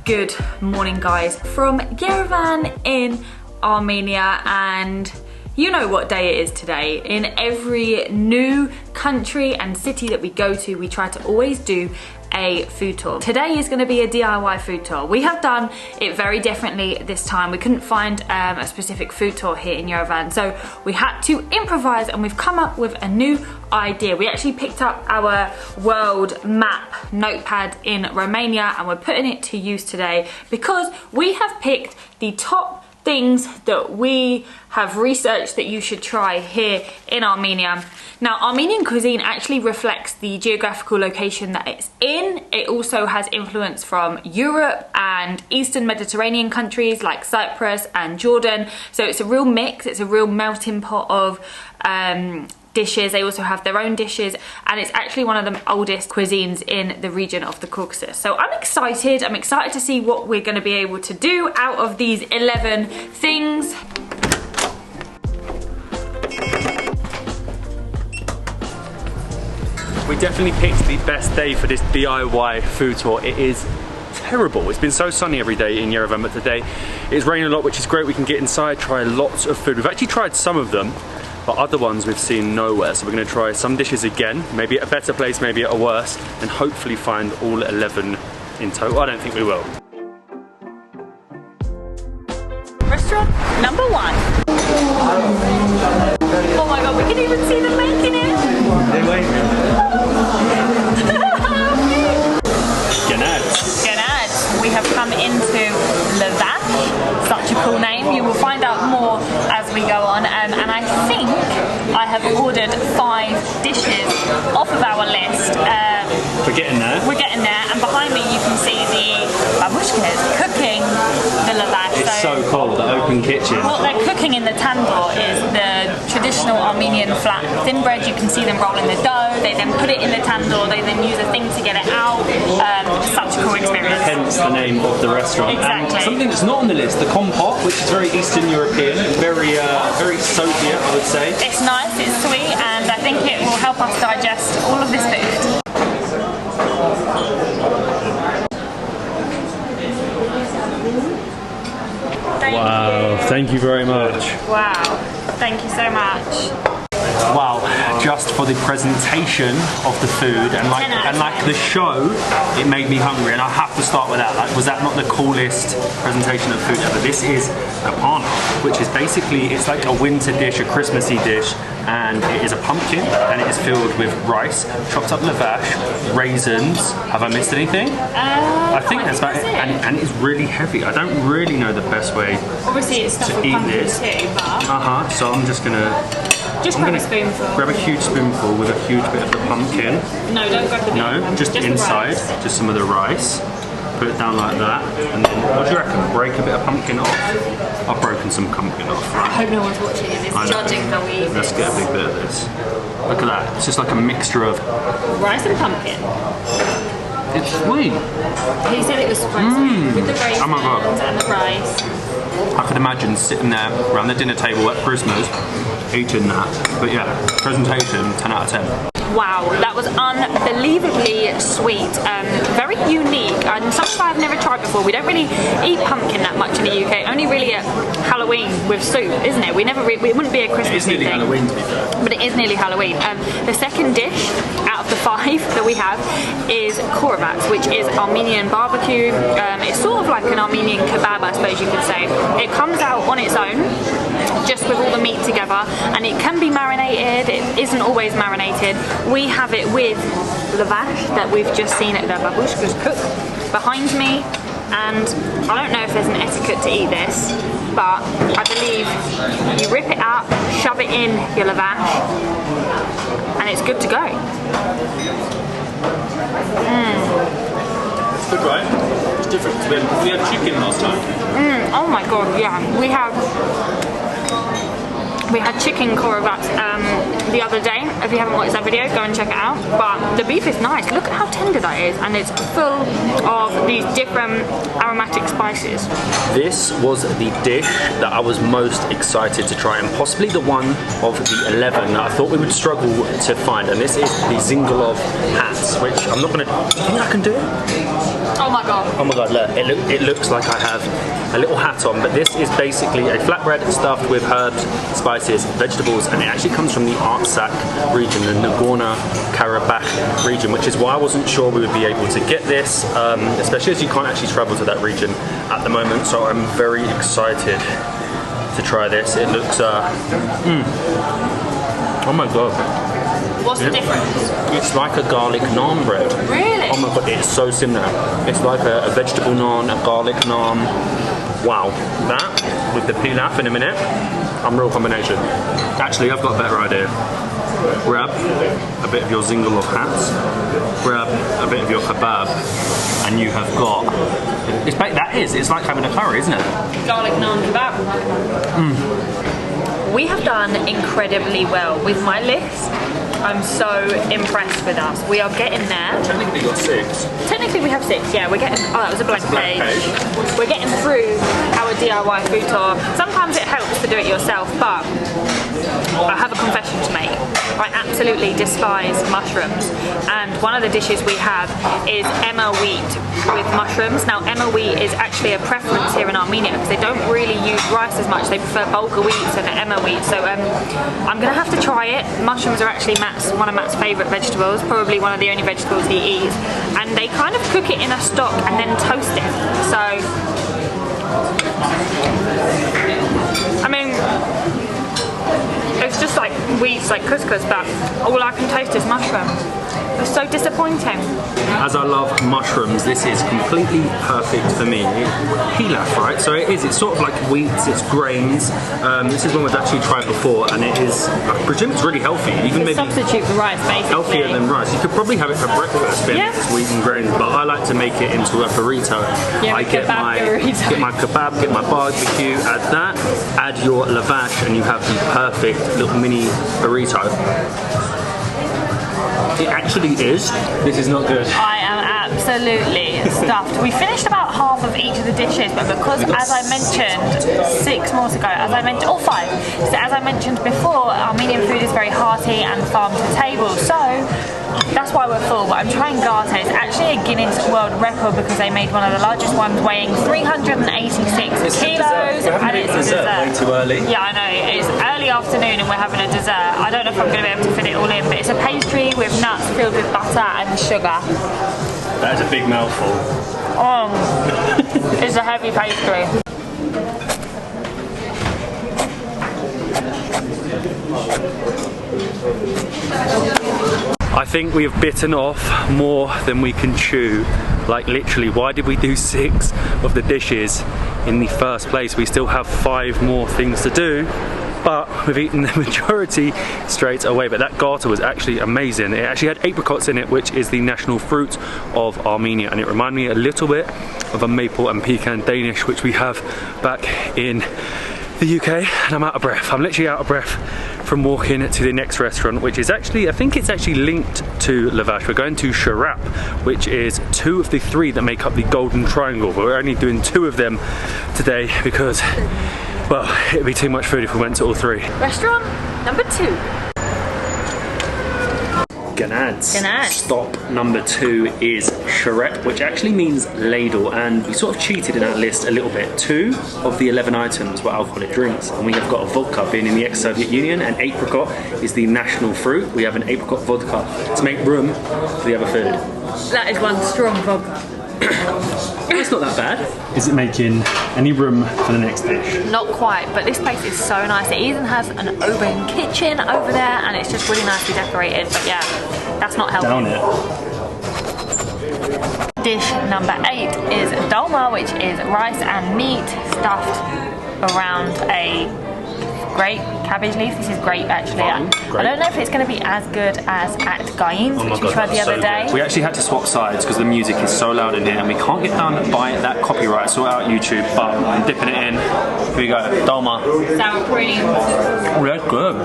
Good morning guys from Yerevan in Armenia, and you know what day it is today. In every new country and city that we go to, we try to always do a food tour. Today is going to be a DIY food tour. We have done it very differently this time. We couldn't find a specific food tour here in Yerevan, so we had to improvise, and we've come up with a new idea. We actually picked up our world map notepad in Romania and we're putting it to use today because we have picked the top things that we have researched that you should try here in Armenia. Now, Armenian cuisine actually reflects the geographical location that it's in. It also has influence from Europe and Eastern Mediterranean countries like Cyprus and Jordan. So it's a real mix, it's a real melting pot of dishes. They also have their own dishes, and it's actually one of the oldest cuisines in the region of the Caucasus. So I'm excited to see what we're going to be able to do out of these 11 things. We definitely picked the best day for this DIY food tour. It is terrible. It's been so sunny every day in Yerevan, but today it's raining a lot, which is great. We can get inside, try lots of food. We've actually tried some of them, but other ones we've seen nowhere. So we're gonna try some dishes again, maybe at a better place, maybe at a worse, and hopefully find all 11 in total. I don't think we will. Restaurant number 1. Oh my god, we can even see them making it. They're waiting. Ganad. We have come into Lavash, such a cool name. You will find out more as we go on, and I think I have ordered 5 dishes off of our list. We're getting there. We're getting there, and behind me you can see the babushkas cooking the lavash. It's so cold, the open kitchen. What they're cooking in the tandoor is the traditional Armenian flat thin bread. You can see them rolling the dough, they then put it in the tandoor, they then use a thing to get it out. Such a cool experience. Hence the name of the restaurant. Exactly. And something that's not on the list, the kompot, which is very Eastern European, very Soviet, I would say. It's nice, it's sweet, and I think it will help us digest all of this food. Thank you very much. Wow, thank you so much. Wow, just for the presentation of the food and like the show, it made me hungry, and I have to start with that. Like, was that not the coolest presentation of food ever? This is Ghapama, which is basically, it's like a winter dish, a Christmassy dish, and it is a pumpkin, and it is filled with rice, chopped up lavash, raisins. Have I missed anything? I think that's about it. And it's really heavy. I don't really know the best way Obviously it's to eat this. Too, but So I'm just gonna grab a spoonful. Grab a huge spoonful with a huge bit of the pumpkin. No, don't grab the bit. No, just inside, just some of the rice. Put it down like that, and then what do you reckon? Break a bit of pumpkin off. I've broken some pumpkin off. I hope no one's watching it. It's judging how we eat. Let's get a big bit of this. Look at that. It's just like a mixture of rice and pumpkin. It's sweet. He said it was spicy with the raisins Oh my God. and the rice. I could imagine sitting there around the dinner table at Christmas eating that. But yeah, presentation 10 out of 10. Wow, that was unbelievably sweet, very unique, and something I've never tried before. We don't really eat pumpkin that much in the UK, only really at Halloween with soup, isn't it? It wouldn't be a Christmas thing. It is nearly Halloween, to be fair. But it is nearly Halloween. The second dish out of the 5 that we have is Khorovets, which is Armenian barbecue. It's sort of like an Armenian kebab, I suppose you could say. It comes out on its own, just with all the meat together, and it can be marinated. It isn't always marinated. We have it with lavash that we've just seen at the babushkas cook behind me, and I don't know if there's an etiquette to eat this, but I believe you rip it up, shove it in your lavash, and it's good to go. It's good, right? It's different. We had chicken last time. Oh my god, yeah. We have We had chicken Khorovets the other day. If you haven't watched that video, go and check it out. But the beef is nice. Look at how tender that is, and it's full of these different aromatic spices. This was the dish that I was most excited to try, and possibly the one of the 11 that I thought we would struggle to find. And this is the Zingalov hats, which I'm not gonna. Do you think I can do it? Oh my god. Oh my god, look, it looks like I have a little hat on, but this is basically a flatbread stuffed with herbs, spices, vegetables, and it actually comes from the Artsakh region, the Nagorno-Karabakh region, which is why I wasn't sure we would be able to get this, especially as you can't actually travel to that region at the moment, so I'm very excited to try this. It looks, oh my god. What's the difference? It's like a garlic naan bread. Really? Oh my god, it's so similar. It's like a vegetable naan, a garlic naan. Wow, that with the pilaf in a minute, unreal combination. Actually, I've got a better idea. Grab a bit of your Zingalov hats, grab a bit of your kebab, and you have got. It's like having a curry, isn't it? Garlic naan kebab. We have done incredibly well with my list. I'm so impressed with us. We are getting there. Technically got 6. Technically we have 6, yeah. We're getting, oh that was a blank page. We're getting through our DIY food tour. Sometimes it helps to do it yourself, but I have a confession to make. I absolutely despise mushrooms, and one of the dishes we have is emmer wheat with mushrooms. Now emmer wheat is actually a preference here in Armenia because they don't really use rice as much. They prefer bulgur wheats and emmer wheat, so I'm gonna have to try it. Mushrooms are actually one of Matt's favourite vegetables, probably one of the only vegetables he eats, and they kind of cook it in a stock and then toast it. So I mean, it's just like wheats, like couscous, but all I can taste is mushroom. It's so disappointing. As I love mushrooms, this is completely perfect for me. Pilaf, right? So it's sort of like wheats, it's grains. This is one we've actually tried before, and it is, I presume it's really healthy. Even maybe substitute for rice, basically. Healthier than rice. You could probably have it for breakfast, being it's wheat and grains, but I like to make it into a burrito. Yeah, I get my kebab, get my barbecue, add that, add your lavash, and you have the perfect little mini burrito. It actually is. This is not good. I am absolutely stuffed. We finished about half of each of the dishes, but because, as I mentioned 6 more to go, as I mentioned, or 5, so as I mentioned before, Armenian food is very hearty and farm to table, so that's why we're full. But I'm trying gata. It's actually a Guinness World Record because they made one of the largest ones, weighing 386 kilos, and it's a dessert. Way too early. Yeah, I know. It's early afternoon and we're having a dessert. I don't know if I'm going to be able to fit it all in, but it's a pastry with nuts filled with butter and sugar. That is a big mouthful. It's a heavy pastry. I think we have bitten off more than we can chew. Like literally, why did we do 6 of the dishes in the first place? We still have 5 more things to do, but we've eaten the majority straight away. But that gata was actually amazing. It actually had apricots in it, which is the national fruit of Armenia, and it reminded me a little bit of a maple and pecan Danish, which we have back in the UK. And I'm out of breath. I'm literally out of breath from walking to the next restaurant, which is actually, I think it's actually linked to Lavash. We're going to Sharap, which is 2 of the 3 that make up the Golden Triangle, but we're only doing 2 of them today because, well, it'd be too much food if we went to all 3. Restaurant number 2. Ganads. Stop number 2 is Charette, which actually means ladle, and we sort of cheated in our list a little bit. 2 of the 11 items were alcoholic drinks, and we have got a vodka being in the ex-Soviet Union, and apricot is the national fruit. We have an apricot vodka to make room for the other food. That is one strong vodka. It's not that bad. Is it making any room for the next dish? Not quite, but this place is so nice. It even has an open kitchen over there, and it's just really nicely decorated. But yeah, that's not helping. Down it. Dish number 8 is dolma, which is rice and meat stuffed around a great. Cabbage leaf, this is great actually. I don't know if it's going to be as good as at Guyin's, which we tried the other day. We actually had to swap sides because the music is so loud in here and we can't get done by that copyright. Sort out YouTube, but I'm dipping it in. Here we go, dolma. Sour cream. Oh, that's good.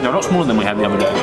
They're a lot smaller than we had the other day.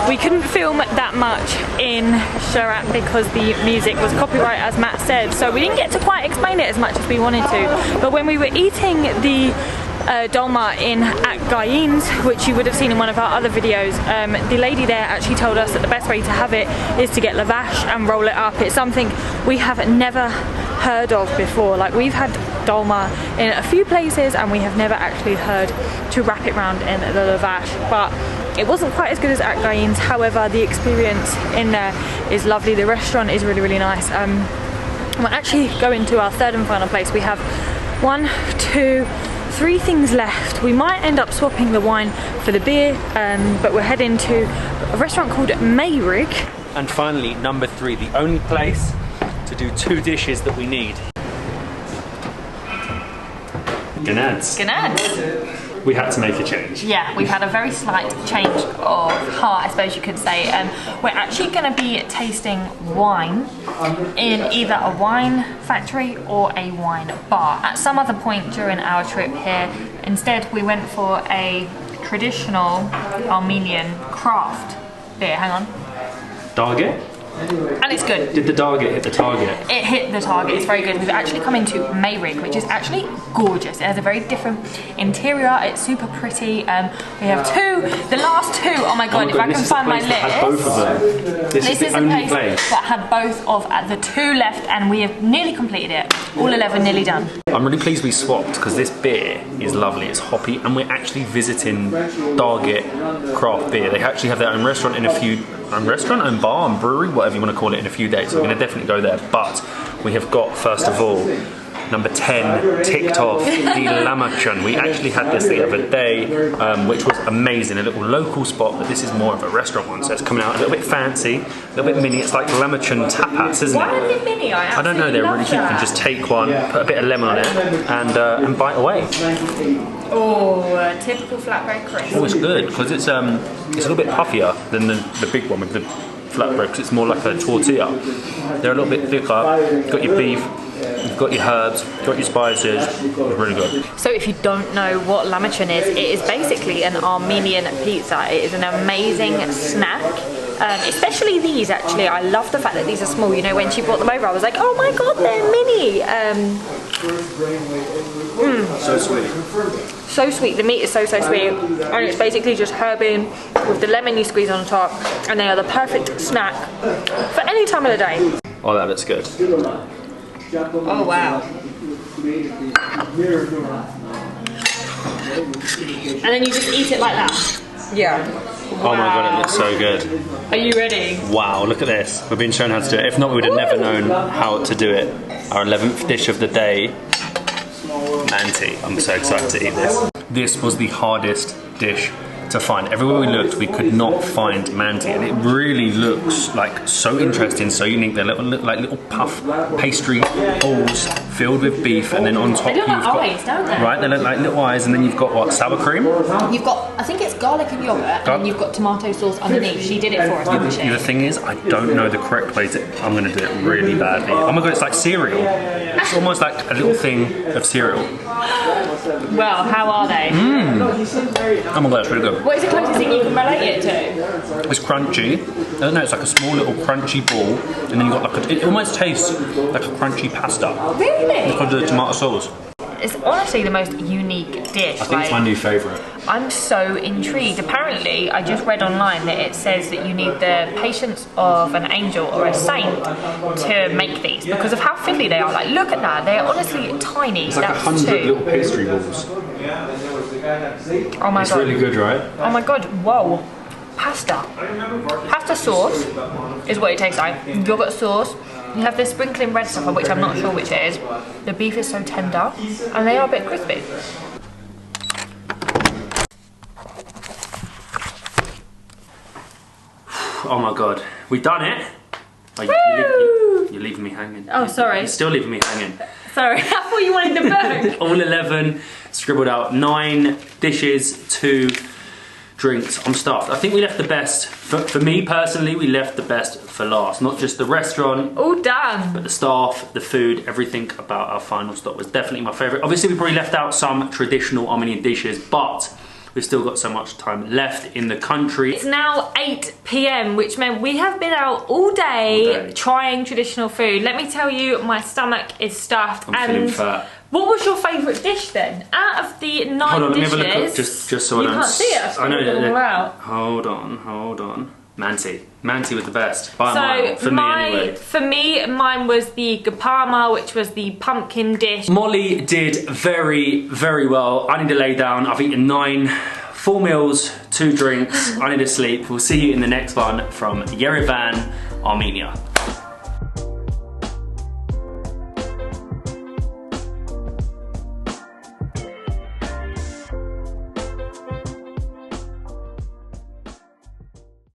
We couldn't film that much in Sharat because the music was copyright, as Matt said, so we didn't get to quite explain it as much as we wanted to. But when we were eating the dolma at Guyin's, which you would have seen in one of our other videos, the lady there actually told us that the best way to have it is to get lavash and roll it up. It's something we have never heard of before. Like, we've had dolma in a few places and we have never actually heard to wrap it around in the lavash, but it wasn't quite as good as at Guyin's. However, the experience in there is lovely. The restaurant is really, really nice. We're actually going to our third and final place. We have 1, 2, 3 things left. We might end up swapping the wine for the beer, but we're heading to a restaurant called Mayrig. And finally, number 3, the only place to do 2 dishes that we need. Ganads. Ganads. We had to make a change. Yeah, we've had a very slight change of heart, I suppose you could say. We're actually going to be tasting wine in either a wine factory or a wine bar. At some other point during our trip here, instead we went for a traditional Armenian craft beer. Hang on. Dargit? And it's good. Did the Dargit hit the target? It hit the target, it's very good. We've actually come into Mayrig, which is actually gorgeous. It has a very different interior, it's super pretty. We have 2, the last 2, oh my god, if I can find my list. Had both of them. This is the only place that had both of the 2 left, and we have nearly completed it. All 11 nearly done. I'm really pleased we swapped because this beer is lovely, it's hoppy, and we're actually visiting Dargit craft beer. They actually have their own restaurant in a few, own bar and brewery, whatever you want to call it, in a few days. So we're going to definitely go there. But we have got, first of all, number 10 ticked off, the Lamachan. We actually had this the other day, which was amazing. A little local spot, but this is more of a restaurant one, so it's coming out a little bit fancy, a little bit mini. It's like Lamachan tapas, isn't it? Why are they mini? I don't know, they're really cute. You can just take one, put a bit of lemon on it, and bite away. Oh, typical flatbread crisp. Oh, it's good, because it's a little bit puffier than the big one with the flatbread, because it's more like a tortilla. They're a little bit thicker. You've got your beef, you've got your herbs, you've got your spices. It's really good. So if you don't know what lamachan is, it is basically an Armenian pizza. It is an amazing snack. Especially these, actually. I love the fact that these are small. You know, when she brought them over, I was like, oh my god, they're mini. So sweet. So sweet. The meat is so sweet. And it's basically just herbing with the lemon you squeeze on top. And they are the perfect snack for any time of the day. Oh, that looks good. Oh, wow. And then you just eat it like that? Yeah. Wow. Oh my god, it looks so good. Are you ready? Wow, look at this. We've been shown how to do it. If not, we would have never known how to do it. Our 11th dish of the day, Manti. I'm so excited to eat this. This was the hardest dish to find. Everywhere we looked, we could not find Manti, and it really looks like so interesting, so unique. They're little puff pastry balls filled with beef, and then on top you've got eyes, don't they? Right, they look like little eyes, and then you've got what, sour cream? You've got, I think it's garlic and yogurt, and you've got tomato sauce underneath. She did it for us, didn't she? The thing is, I don't know the correct way to. I'm going to do it really badly. Oh my god, it's like cereal. It's almost like a little thing of cereal. Well, how are they? Oh my god, it's really good. What is the closest thing you can relate it to? It's crunchy. I don't know, it's like a small little crunchy ball, and then you've got like it almost tastes like a crunchy pasta. Really? Because of the tomato sauce. It's honestly the most unique dish. I think it's my new favourite. I'm so intrigued. Apparently, I just read online that it says that you need the patience of an angel or a saint to make these because of how fiddly they are. Like, look at that. They're honestly tiny. It's like 100 little pastry balls. Oh my god. It's really good, right? Oh my god, whoa. Pasta. Pasta sauce is what it tastes like. Yogurt sauce. You have this sprinkling red stuff, which I'm not sure which it is. The beef is so tender, and they are a bit crispy. Oh my god, we done it! Oh, You're leaving me hanging. Oh, sorry. You're still leaving me hanging. Sorry, I thought you wanted the book. All 11, scribbled out 9 dishes, 2 drinks. I'm stuffed. I think we left the best, for me personally, we left the best for last. Not just the restaurant. All done. But the staff, the food, everything about our final stop was definitely my favourite. Obviously, we probably left out some traditional Armenian dishes, but we've still got so much time left in the country. It's now 8 PM, which meant we have been out all day trying traditional food. Let me tell you, my stomach is stuffed. I'm feeling fat. What was your favourite dish then? Out of the 9 dishes... Hold on, let me have a look up, just so I don't... You can't see it. I know that. Hold on. Manti was the best, by a mile, for me anyway. For me, mine was the Ghapama, which was the pumpkin dish. Molly did very, very well. I need to lay down. I've eaten 9 full meals, 2 drinks. I need to sleep. We'll see you in the next one from Yerevan, Armenia.